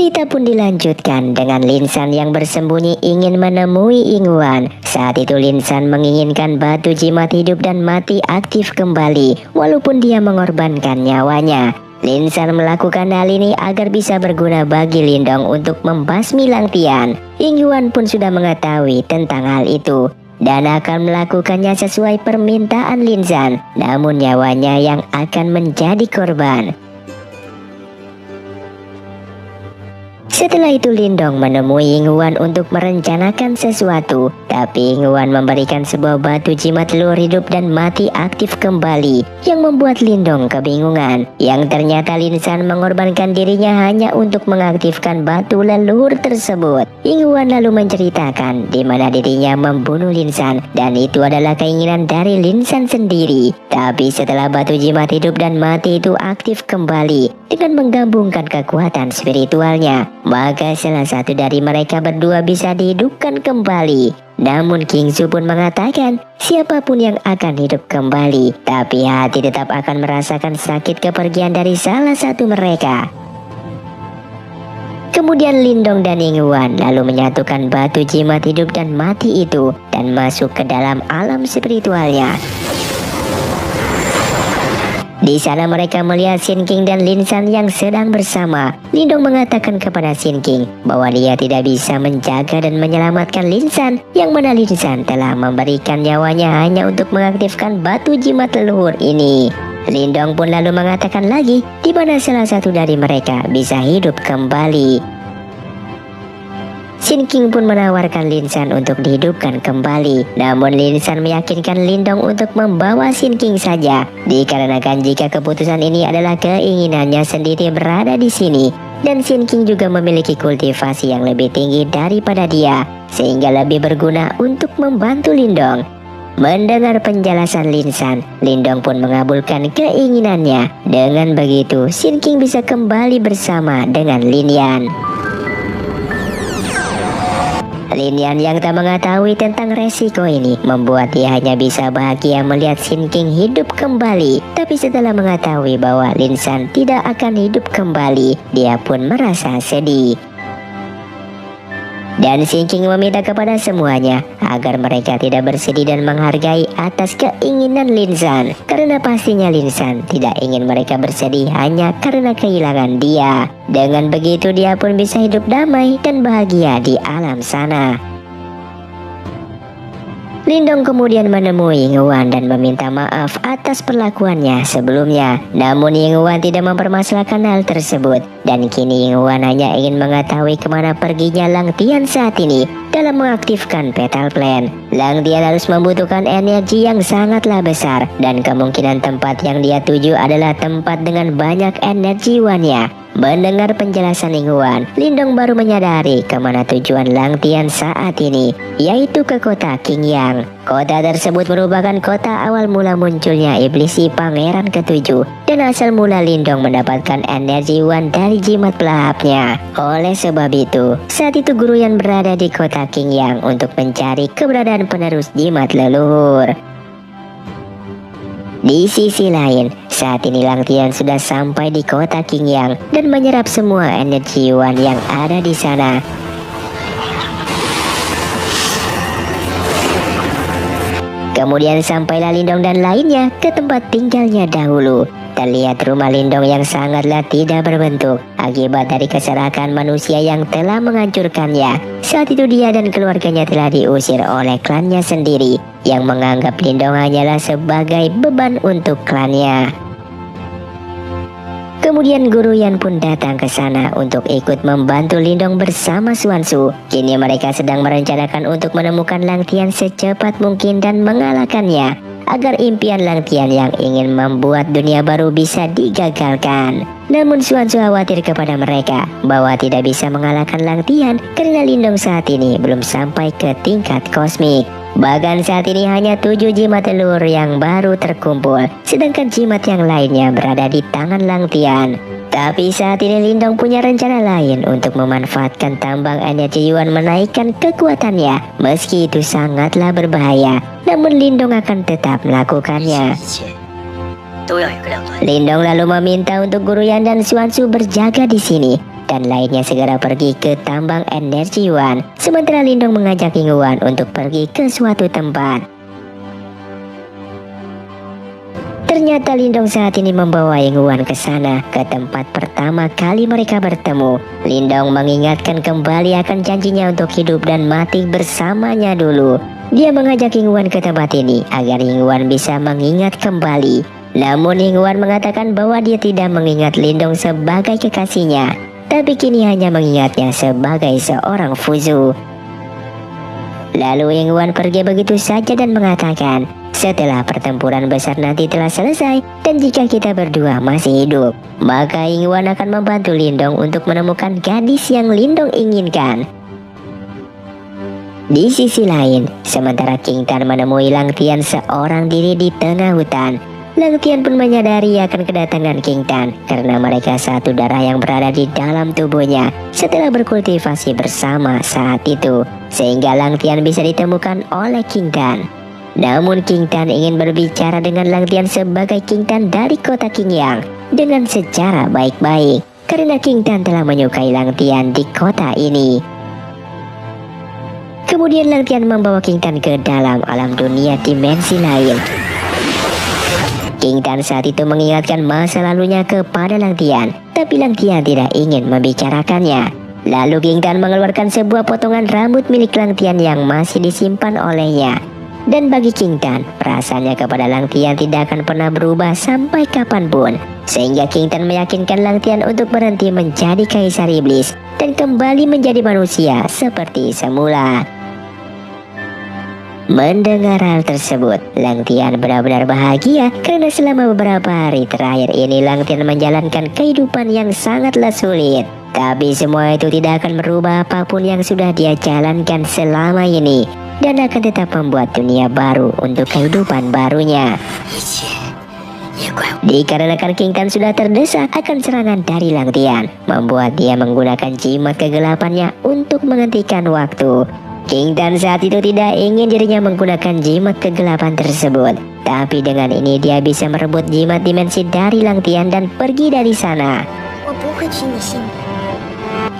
Cerita pun dilanjutkan dengan Lin San yang bersembunyi ingin menemui Yinghuan. Saat itu Lin San menginginkan batu jimat hidup dan mati aktif kembali walaupun dia mengorbankan nyawanya. Lin San melakukan hal ini agar bisa berguna bagi Lindong untuk membasmi Lang Tian. Yinghuan pun sudah mengetahui tentang hal itu dan akan melakukannya sesuai permintaan Lin San, namun nyawanya yang akan menjadi korban. Setelah itu Lindong menemui Yinghuan untuk merencanakan sesuatu, tapi Yinghuan memberikan sebuah batu jimat leluhur hidup dan mati aktif kembali yang membuat Lindong kebingungan. Yang ternyata Lin San mengorbankan dirinya hanya untuk mengaktifkan batu leluhur tersebut. Yinghuan lalu menceritakan di mana dirinya membunuh Lin San dan itu adalah keinginan dari Lin San sendiri. Tapi setelah batu jimat hidup dan mati itu aktif kembali dengan menggabungkan kekuatan spiritualnya, maka salah satu dari mereka berdua bisa dihidupkan kembali. Namun King Su pun mengatakan siapapun yang akan hidup kembali, tapi hati tetap akan merasakan sakit kepergian dari salah satu mereka. Kemudian Lindong dan Yinghuan lalu menyatukan batu jimat hidup dan mati itu dan masuk ke dalam alam spiritualnya. Di sana mereka melihat Shin King dan Lin San yang sedang bersama. Lindong mengatakan kepada Shin King bahwa dia tidak bisa menjaga dan menyelamatkan Lin San, yang mana Lin San telah memberikan nyawanya hanya untuk mengaktifkan batu jimat leluhur ini. Lindong pun lalu mengatakan lagi di mana salah satu dari mereka bisa hidup kembali. Shin King pun menawarkan Lin San untuk dihidupkan kembali, namun Lin San meyakinkan Lindong untuk membawa Shin King saja, dikarenakan jika keputusan ini adalah keinginannya sendiri berada di sini, dan Shin King juga memiliki kultivasi yang lebih tinggi daripada dia, sehingga lebih berguna untuk membantu Lindong. Mendengar penjelasan Lin San, Lindong pun mengabulkan keinginannya. Dengan begitu, Shin King bisa kembali bersama dengan Lin Yan. Lin Yan yang tak mengetahui tentang resiko ini membuat dia hanya bisa bahagia melihat Shin King hidup kembali. Tapi setelah mengetahui bahwa Lin San tidak akan hidup kembali, dia pun merasa sedih. Dan Shin King meminta kepada semuanya agar mereka tidak bersedih dan menghargai atas keinginan Lin San, karena pastinya Lin San tidak ingin mereka bersedih hanya karena kehilangan dia. Dengan begitu dia pun bisa hidup damai dan bahagia di alam sana. Lindong kemudian menemui Yinghuan dan meminta maaf atas perlakuannya sebelumnya. Namun Yinghuan tidak mempermasalahkan hal tersebut, dan kini Yinghuan hanya ingin mengetahui kemana perginya Lang Tian saat ini dalam mengaktifkan Petal Plan. Lang Tian harus membutuhkan energi yang sangatlah besar, dan kemungkinan tempat yang dia tuju adalah tempat dengan banyak energi Wan-nya. Mendengar penjelasan Yinghuan, Lindong baru menyadari kemana tujuan Lang Tian saat ini, yaitu ke kota Qingyang. Kota tersebut merupakan kota awal mula munculnya iblis si pangeran ketujuh, dan asal mula Lindong mendapatkan energi Wan dari jimat pelahapnya. Oleh sebab itu, saat itu Guru Yan berada di kota Qingyang untuk mencari keberadaan penerus jimat leluhur. Di sisi lain, saat ini Lang Tian sudah sampai di kota Qingyang dan menyerap semua energi Wan yang ada di sana. Kemudian sampailah Lindong dan lainnya ke tempat tinggalnya dahulu. Terlihat rumah Lindong yang sangatlah tidak berbentuk akibat dari keserakan manusia yang telah menghancurkannya. Saat itu dia dan keluarganya telah diusir oleh klannya sendiri, yang menganggap Lindong hanyalah sebagai beban untuk klannya. Kemudian Guru Yan pun datang ke sana untuk ikut membantu Lindong bersama Xuanzu. Kini mereka sedang merencanakan untuk menemukan Lang Tian secepat mungkin dan mengalahkannya, agar impian Lang Tian yang ingin membuat dunia baru bisa digagalkan. Namun Xuanzu khawatir kepada mereka bahwa tidak bisa mengalahkan Lang Tian karena Lindong saat ini belum sampai ke tingkat kosmik. Bahkan saat ini hanya 7 jimat leluhur yang baru terkumpul, sedangkan jimat yang lainnya berada di tangan Lang Tian. Tapi saat ini Lindong punya rencana lain untuk memanfaatkan tambang energi Yuan menaikkan kekuatannya. Meski itu sangatlah berbahaya, namun Lindong akan tetap melakukannya. Lindong lalu meminta untuk Guru Yan dan Xuanzu berjaga di sini. dan lainnya segera pergi ke tambang energi Yuan. Sementara Lindong mengajak Ying Yuan untuk pergi ke suatu tempat. Ternyata Lindong saat ini membawa Ying Yuan ke sana, ke tempat pertama kali mereka bertemu. Lindong mengingatkan kembali akan janjinya untuk hidup dan mati bersamanya dulu. Dia mengajak Ying Yuan ke tempat ini agar Ying Yuan bisa mengingat kembali. Namun Ying Yuan mengatakan bahwa dia tidak mengingat Lindong sebagai kekasihnya, tapi kini hanya mengingatnya sebagai seorang Fuzu. Lalu Ying Yuan pergi begitu saja dan mengatakan, setelah pertempuran besar nanti telah selesai dan jika kita berdua masih hidup, maka Ying Yuan akan membantu Lindong untuk menemukan gadis yang Lindong inginkan. Di sisi lain, sementara King Tan menemui Lang Tian seorang diri di tengah hutan, Lang Tian pun menyadari akan kedatangan King Tan karena mereka satu darah yang berada di dalam tubuhnya setelah berkultivasi bersama saat itu, sehingga Lang Tian bisa ditemukan oleh King Tan. Namun King Tan ingin berbicara dengan Lang Tian sebagai King Tan dari kota Qingyang dengan secara baik-baik, karena King Tan telah menyukai Lang Tian di kota ini. Kemudian Lang Tian membawa King Tan ke dalam alam dunia dimensi lain. King Tan saat itu mengingatkan masa lalunya kepada Lang Tian, tapi Lang Tian tidak ingin membicarakannya. Lalu King Tan mengeluarkan sebuah potongan rambut milik Lang Tian yang masih disimpan olehnya. Dan bagi King Tan, perasaannya kepada Lang Tian tidak akan pernah berubah sampai kapanpun, sehingga King Tan meyakinkan Lang Tian untuk berhenti menjadi kaisar iblis dan kembali menjadi manusia seperti semula. Mendengar hal tersebut, Lang Tian benar-benar bahagia karena selama beberapa hari terakhir ini Lang Tian menjalankan kehidupan yang sangatlah sulit. Tapi semua itu tidak akan merubah apapun yang sudah dia jalankan selama ini, dan akan tetap membuat dunia baru untuk kehidupan barunya. Dikarenakan King Tan sudah terdesak akan serangan dari Lang Tian, membuat dia menggunakan jimat kegelapannya untuk menghentikan waktu. King Tan saat itu tidak ingin dirinya menggunakan jimat kegelapan tersebut, tapi dengan ini dia bisa merebut jimat dimensi dari Lang Tian dan pergi dari sana.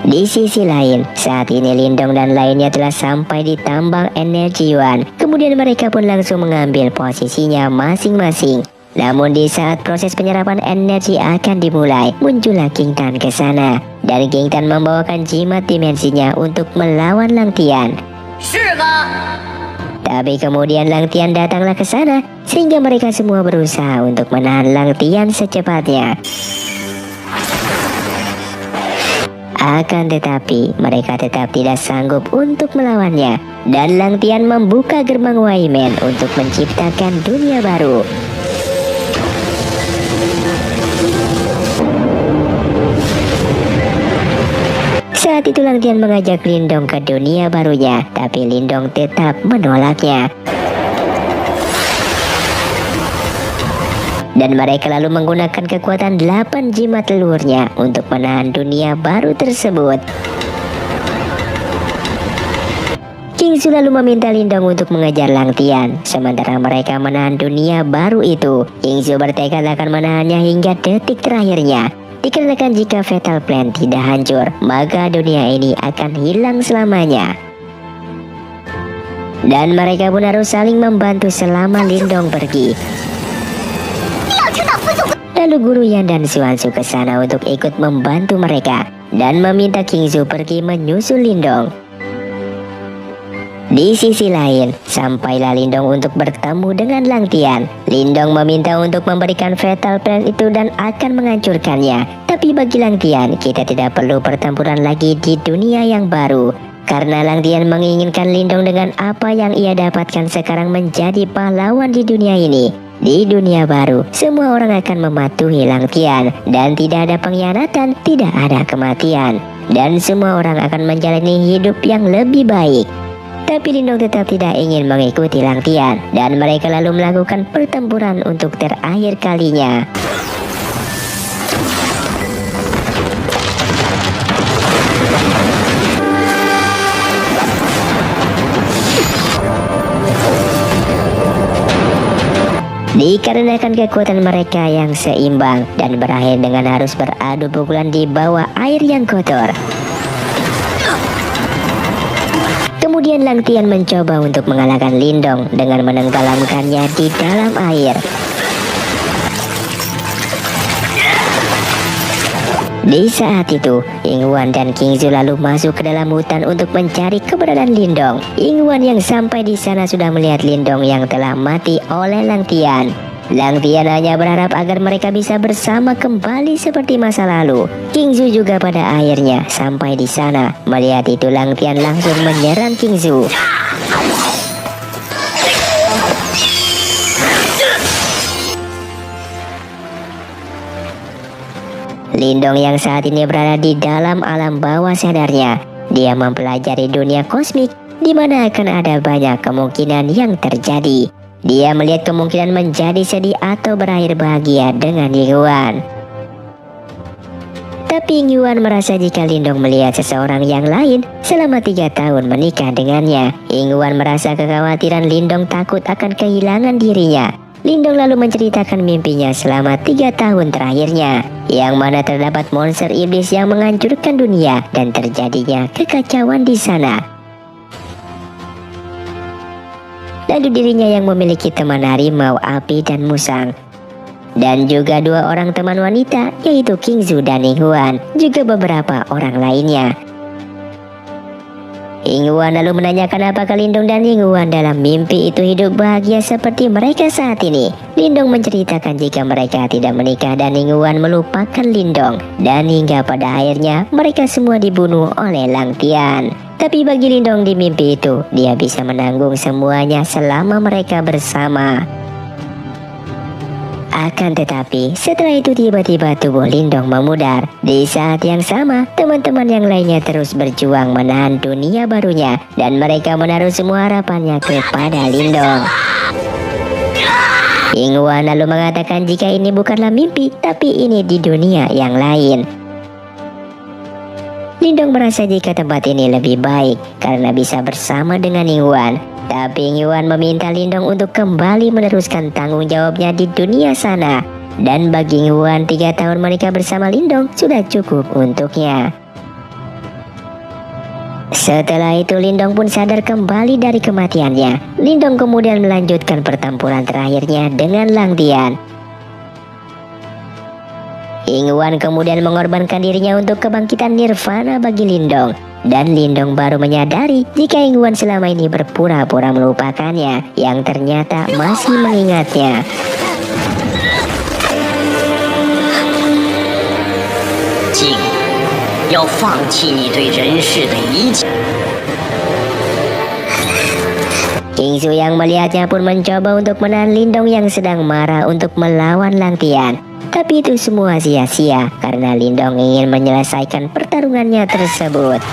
Di sisi lain, saat ini Lindong dan lainnya telah sampai di tambang energi Yuan. Kemudian mereka pun langsung mengambil posisinya masing-masing. Namun di saat proses penyerapan energi akan dimulai, muncullah King Tan ke sana, dan King Tan membawakan jimat dimensinya untuk melawan Lang Tian. Tapi kemudian Lang Tian datanglah ke sana, sehingga mereka semua berusaha untuk menahan Lang Tian secepatnya. Akan tetapi mereka tetap tidak sanggup untuk melawannya, dan Lang Tian membuka gerbang Waimen untuk menciptakan dunia baru. Saat itu Lang Tian mengajak Lindong ke dunia barunya, tapi Lindong tetap menolaknya. Dan mereka lalu menggunakan kekuatan 8 jimat leluhurnya untuk menahan dunia baru tersebut. King Su lalu meminta Lindong untuk mengejar Lang Tian, sementara mereka menahan dunia baru itu. King Su bertekad akan menahannya hingga detik terakhirnya. Dikarenakan jika Fatal Plan tidak hancur, maka dunia ini akan hilang selamanya. Dan mereka pun harus saling membantu selama Lindong pergi. Lalu Guru Yan dan Xuanzu ke sana untuk ikut membantu mereka dan meminta King Su pergi menyusul Lindong. Di sisi lain, sampailah Lindong untuk bertemu dengan Lang Tian. Lindong meminta untuk memberikan Fatal Plan itu dan akan menghancurkannya. Tapi bagi Lang Tian, kita tidak perlu pertempuran lagi di dunia yang baru, karena Lang Tian menginginkan Lindong dengan apa yang ia dapatkan sekarang menjadi pahlawan di dunia ini. Di dunia baru, semua orang akan mematuhi Lang Tian dan tidak ada pengkhianatan, tidak ada kematian, dan semua orang akan menjalani hidup yang lebih baik. Tapi Lindong tetap tidak ingin mengikuti Lang Tian, dan mereka lalu melakukan pertempuran untuk terakhir kalinya. Dikarenakan kekuatan mereka yang seimbang dan berakhir dengan harus beradu pukulan di bawah air yang kotor. Kemudian Lang Tian mencoba untuk mengalahkan Lindong dengan menenggelamkannya di dalam air. Di saat itu, Ying Huan dan King Zhu lalu masuk ke dalam hutan untuk mencari keberadaan Lindong. Ying Huan yang sampai di sana sudah melihat Lindong yang telah mati oleh Lang Tian. Lang Tian hanya berharap agar mereka bisa bersama kembali seperti masa lalu. King Zhu juga pada akhirnya sampai di sana. Melihat itu, Lang Tian langsung menyerang King Zhu. Lindong yang saat ini berada di dalam alam bawah sadarnya. Dia mempelajari dunia kosmik, di mana akan ada banyak kemungkinan yang terjadi. Dia melihat kemungkinan menjadi sedih atau berakhir bahagia dengan Ying Huan. Tapi Ying Huan merasa jika Lindong melihat seseorang yang lain selama 3 tahun menikah dengannya. Ying Huan merasa kekhawatiran Lindong takut akan kehilangan dirinya. Lindong lalu menceritakan mimpinya selama 3 tahun terakhirnya, yang mana terdapat monster iblis yang menghancurkan dunia dan terjadinya kekacauan di sana. Lalu dirinya yang memiliki teman harimau, api, dan musang. Dan juga 2 orang teman wanita, yaitu King Zhu dan Ying Huan, juga beberapa orang lainnya. Ying Huan lalu menanyakan apakah Lindong dan Ying Huan dalam mimpi itu hidup bahagia seperti mereka saat ini. Lindong menceritakan jika mereka tidak menikah dan Ying Huan melupakan Lindong. Dan hingga pada akhirnya mereka semua dibunuh oleh Lang Tian. Tapi bagi Lindong di mimpi itu, dia bisa menanggung semuanya selama mereka bersama. Akan tetapi, setelah itu tiba-tiba tubuh Lindong memudar. Di saat yang sama, teman-teman yang lainnya terus berjuang menahan dunia barunya, dan mereka menaruh semua harapannya kepada Lindong. Ying Huan lalu mengatakan jika ini bukanlah mimpi, tapi ini di dunia yang lain. Lindong merasa jika tempat ini lebih baik karena bisa bersama dengan Ying Huan. Tapi Ying Huan meminta Lindong untuk kembali meneruskan tanggung jawabnya di dunia sana. Dan bagi Ying Huan 3 tahun menikah bersama Lindong sudah cukup untuknya. Setelah itu Lindong pun sadar kembali dari kematiannya. Lindong kemudian melanjutkan pertempuran terakhirnya dengan Lang Tian. Ying Huan kemudian mengorbankan dirinya untuk kebangkitan nirvana bagi Lindong. Dan Lindong baru menyadari jika Ying Huan selama ini berpura-pura melupakannya, yang ternyata masih mengingatnya. Jing, 要放弃你对人世的一切。 King Zhu yang melihatnya pun mencoba untuk menahan Lindong yang sedang marah untuk melawan Lang Tian. Tapi itu semua sia-sia karena Lindong ingin menyelesaikan pertarungannya tersebut.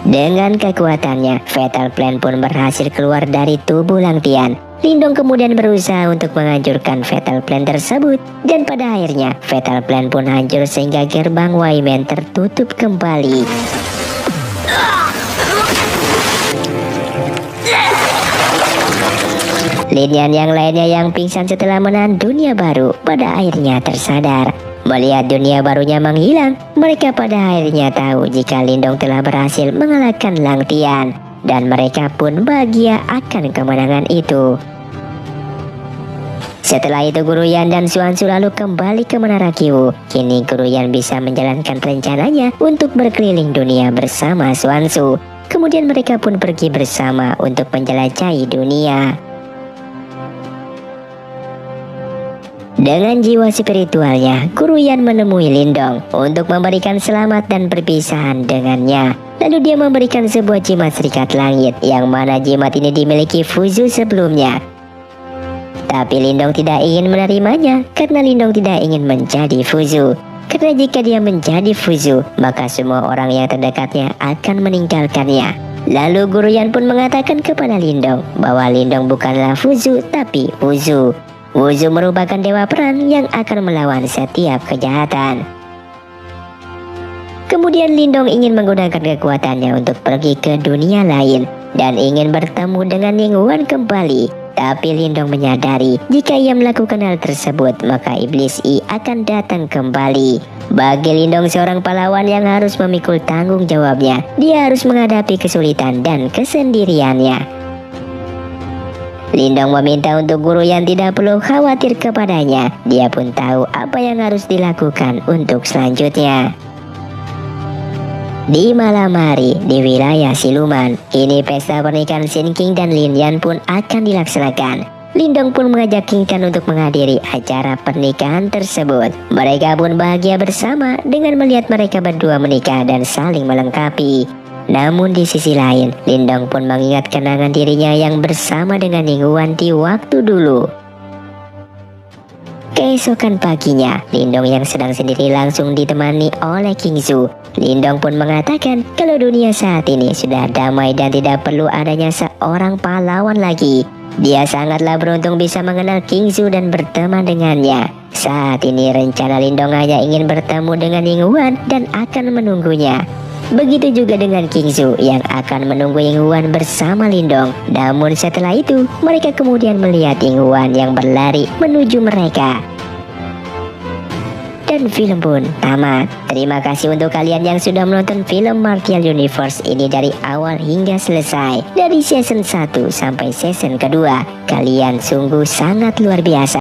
Dengan kekuatannya, Fatal Plan pun berhasil keluar dari tubuh Lang Tian. Lindong kemudian berusaha untuk menghancurkan Fatal Plan tersebut, dan pada akhirnya Fatal Plan pun hancur sehingga gerbang Waimen tertutup kembali. Lin Yan yang lainnya yang pingsan setelah menahan dunia baru pada akhirnya tersadar. Melihat dunia barunya menghilang, mereka pada akhirnya tahu jika Lindong telah berhasil mengalahkan Lang Tian, dan mereka pun bahagia akan kemenangan itu. Setelah itu Guru Yan dan Xuanzu lalu kembali ke Menara Qiwu. Kini Guru Yan bisa menjalankan rencananya untuk berkeliling dunia bersama Xuanzu. Kemudian mereka pun pergi bersama untuk menjelajahi dunia. Dengan jiwa spiritualnya, Guru Yan menemui Lindong untuk memberikan selamat dan perpisahan dengannya. Lalu dia memberikan sebuah jimat serikat langit, yang mana jimat ini dimiliki Fuzu sebelumnya. Tapi Lindong tidak ingin menerimanya karena Lindong tidak ingin menjadi Fuzu. Karena jika dia menjadi Fuzu, maka semua orang yang terdekatnya akan meninggalkannya. Lalu Guru Yan pun mengatakan kepada Lindong bahwa Lindong bukanlah Fuzu tapi Wuzu. Wuzu merupakan dewa perang yang akan melawan setiap kejahatan. Kemudian Lindong ingin menggunakan kekuatannya untuk pergi ke dunia lain dan ingin bertemu dengan Ningguan kembali. Tapi Lindong menyadari jika ia melakukan hal tersebut maka iblis I akan datang kembali. Bagi Lindong seorang pahlawan yang harus memikul tanggung jawabnya, dia harus menghadapi kesulitan dan kesendiriannya. Lindong meminta untuk guru yang tidak perlu khawatir kepadanya. Dia pun tahu apa yang harus dilakukan untuk selanjutnya. Di malam hari di wilayah siluman, kini pesta pernikahan Shin King dan Lin Yan pun akan dilaksanakan. Lindong pun mengajak King Tan untuk menghadiri acara pernikahan tersebut. Mereka pun bahagia bersama dengan melihat mereka berdua menikah dan saling melengkapi. Namun di sisi lain, Lindong pun mengingat kenangan dirinya yang bersama dengan Ningguan di waktu dulu. Keesokan paginya, Lindong yang sedang sendiri langsung ditemani oleh King Su. Lindong pun mengatakan kalau dunia saat ini sudah damai dan tidak perlu adanya seorang pahlawan lagi. Dia sangatlah beruntung bisa mengenal King Su dan berteman dengannya. Saat ini rencana Lindong hanya ingin bertemu dengan Ningguan dan akan menunggunya. Begitu juga dengan King Su yang akan menunggu Ningguan bersama Lindong. Namun setelah itu, mereka kemudian melihat Ningguan yang berlari menuju mereka. Dan film pun tamat. Terima kasih untuk kalian yang sudah menonton film Martial Universe ini dari awal hingga selesai. Dari season 1 sampai season kedua. Kalian sungguh sangat luar biasa.